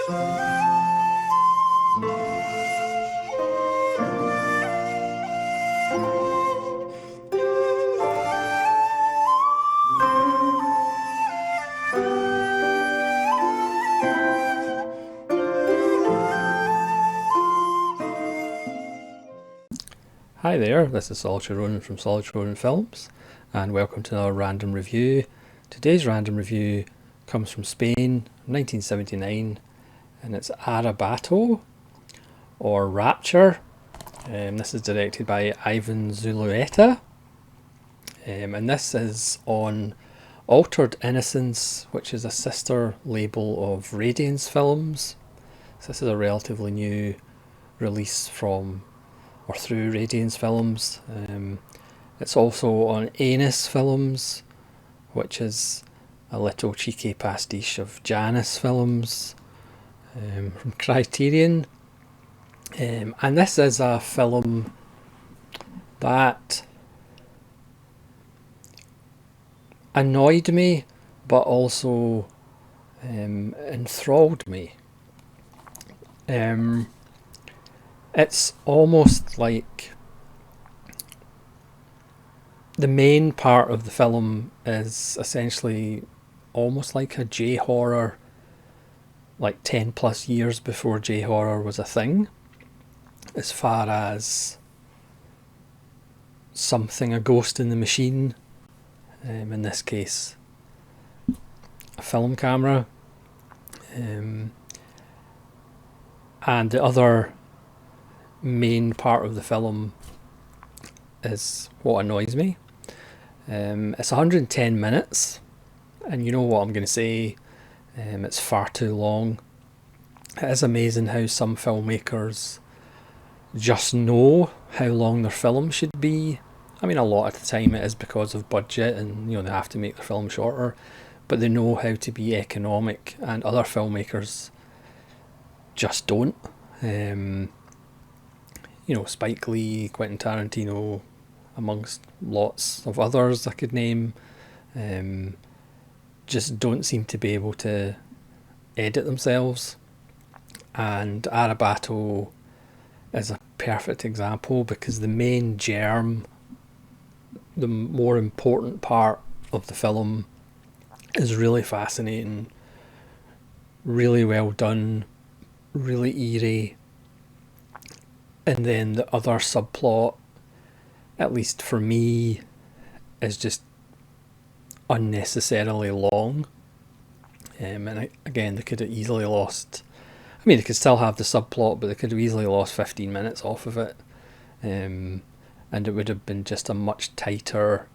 Hi there, this is Solitary Ronin from Solitary Ronin Films, and welcome to another random review. Today's random review comes from Spain, 1979, and it's Arrebato, or Rapture. This is directed by Ivan Zulueta, and this is on Altered Innocence, which is a sister label of Radiance Films. So this is a relatively new release from or through Radiance Films. It's also on Anus Films, which is a little cheeky pastiche of Janus Films, from Criterion. And this is a film that annoyed me, but also enthralled me. It's almost like the main part of the film is essentially almost like a J-horror, like 10 plus years before J-horror was a thing, as far as something, a ghost in the machine, in this case a film camera, and the other main part of the film is what annoys me. It's 110 minutes, and you know what I'm going to say, it's far too long. It is amazing how some filmmakers just know how long their film should be. I mean, a lot of the time it is because of budget, and they have to make their film shorter, but they know how to be economic, and other filmmakers just don't. Spike Lee, Quentin Tarantino, amongst lots of others I could name, just don't seem to be able to edit themselves. And Arrebato is a perfect example, because the main germ, the more important part of the film, is really fascinating, really well done, really eerie. And then the other subplot, at least for me, is just unnecessarily long. And again, they could have easily lost... they could still have the subplot, but they could have easily lost 15 minutes off of it. And it would have been just a much tighter,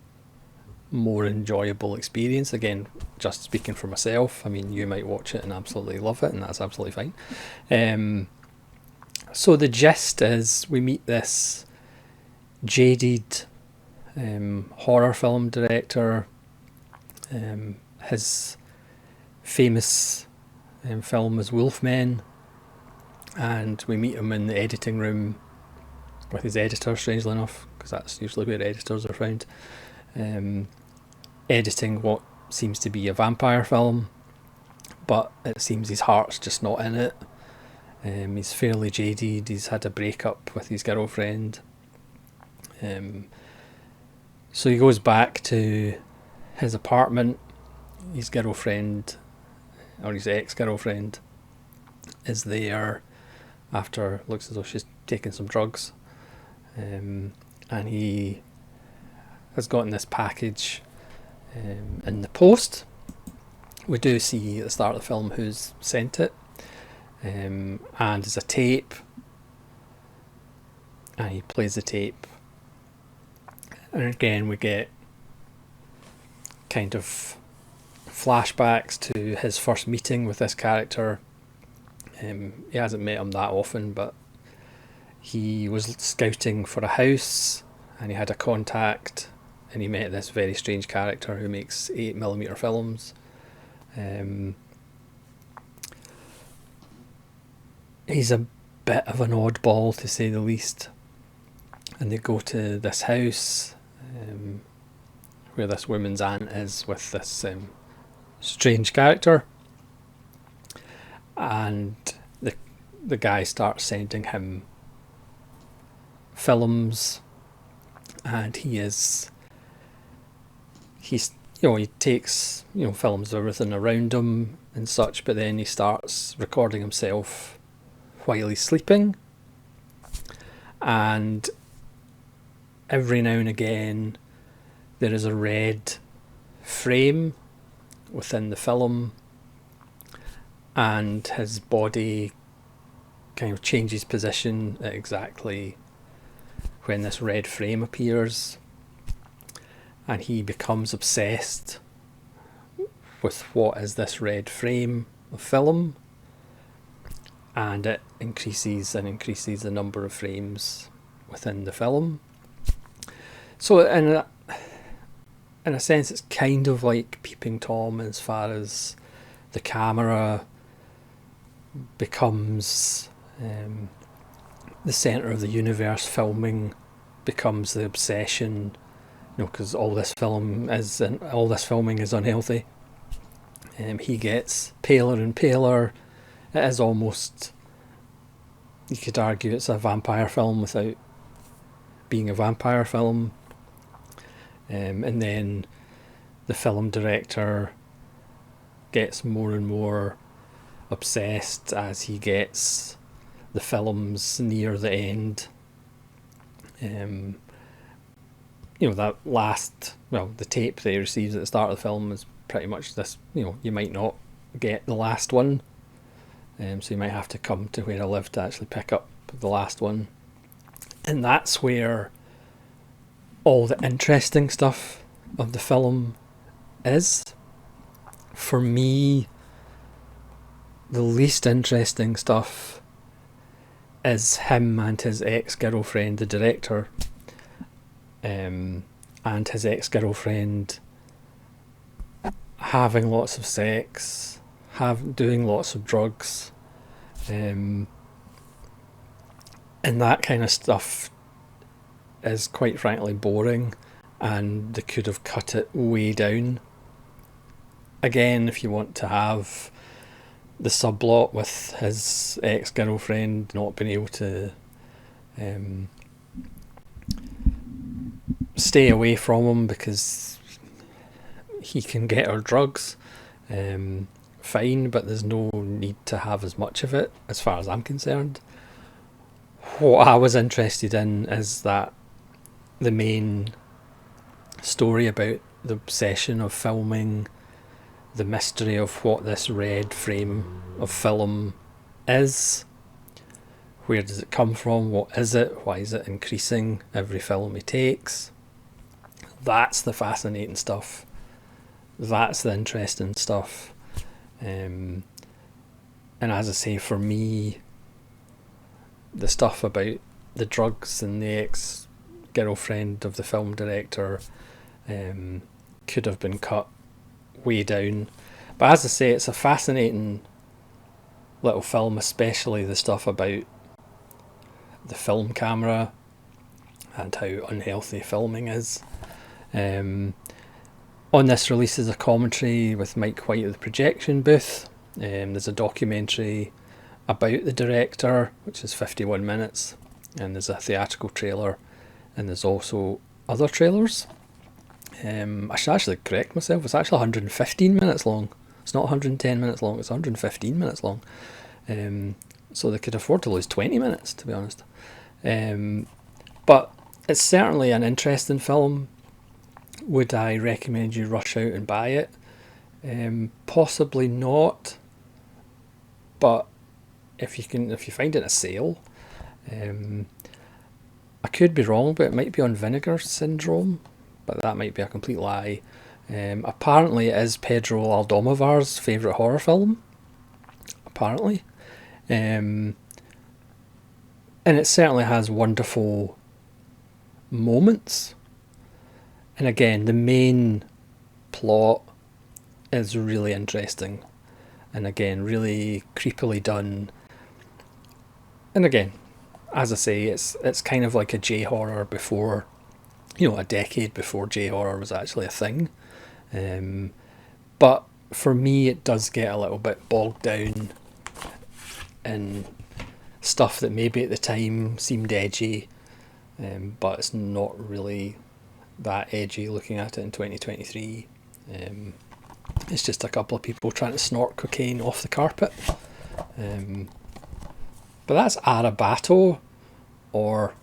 more enjoyable experience. Again, just speaking for myself, you might watch it and absolutely love it, and that's absolutely fine. So the gist is, we meet this jaded horror film director. His famous film is Wolfmen, and we meet him in the editing room with his editor, strangely enough, because that's usually where editors are found, editing what seems to be a vampire film, but it seems his heart's just not in it. He's fairly jaded, he's had a breakup with his girlfriend. So he goes back to his apartment. His girlfriend, or his ex-girlfriend, is there after, looks as though she's taken some drugs. And he has gotten this package in the post. We do see at the start of the film who's sent it. And there's a tape, and he plays the tape, and again we get kind of flashbacks to his first meeting with this character. He hasn't met him that often, but he was scouting for a house, and he had a contact, and he met this very strange character who makes 8mm films. He's a bit of an oddball, to say the least, and they go to this house where this woman's aunt is with this strange character, and the guy starts sending him films, and he's he takes films of everything around him and such, but then he starts recording himself while he's sleeping, and every now and again there is a red frame within the film, and his body kind of changes position at exactly when this red frame appears, and he becomes obsessed with what is this red frame of film, and it increases and increases the number of frames within the film. So in a sense, it's kind of like Peeping Tom as far as the camera becomes the centre of the universe, filming becomes the obsession, because all this filming is unhealthy. He gets paler and paler. It is almost, you could argue it's a vampire film without being a vampire film. And then the film director gets more and more obsessed as he gets the films near the end. The tape that he receives at the start of the film is pretty much this. You might not get the last one, so you might have to come to where I live to actually pick up the last one. And that's where all the interesting stuff of the film is. For me, the least interesting stuff is him and his ex-girlfriend, the director, and his ex-girlfriend having lots of sex, doing lots of drugs, and that kind of stuff is quite frankly boring, and they could have cut it way down. Again, if you want to have the subplot with his ex-girlfriend not being able to stay away from him because he can get her drugs, fine, but there's no need to have as much of it as far as I'm concerned. What I was interested in is that the main story about the obsession of filming, the mystery of what this red frame of film is. Where does it come from? What is it? Why is it increasing every film he takes? That's the fascinating stuff. That's the interesting stuff. And as I say, for me, the stuff about the drugs and the ex-girlfriend of the film director could have been cut way down. But as I say, it's a fascinating little film, especially the stuff about the film camera and how unhealthy filming is. On this release is a commentary with Mike White at the projection booth. There's a documentary about the director, which is 51 minutes, and there's a theatrical trailer, and there's also other trailers. I should actually correct myself, it's actually 115 minutes long. It's not 110 minutes long, it's 115 minutes long. So they could afford to lose 20 minutes, to be honest. But it's certainly an interesting film. Would I recommend you rush out and buy it? Possibly not. But if you find it in a sale, I could be wrong, but it might be on Vinegar Syndrome, but that might be a complete lie. Apparently it is Pedro Almodovar's favourite horror film, apparently. And it certainly has wonderful moments. And again, the main plot is really interesting. And again, really creepily done. And again, as I say, it's kind of like a J-horror before, a decade before J-horror was actually a thing. But for me, it does get a little bit bogged down in stuff that maybe at the time seemed edgy, but it's not really that edgy looking at it in 2023. It's just a couple of people trying to snort cocaine off the carpet. But that's Arrebato, or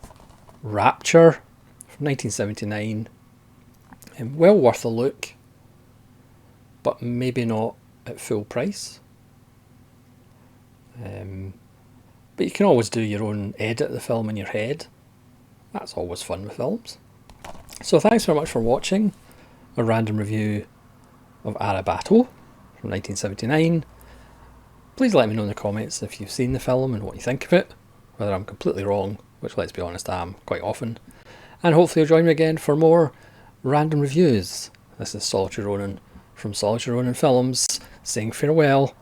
Rapture, from 1979. Well worth a look, but maybe not at full price. But you can always do your own edit of the film in your head. That's always fun with films. So thanks very much for watching a random review of Arrebato from 1979. Please let me know in the comments if you've seen the film and what you think of it, whether I'm completely wrong, which, let's be honest, I am quite often. And hopefully you'll join me again for more random reviews. This is Solitary Ronin from Solitary Ronin Films, saying farewell.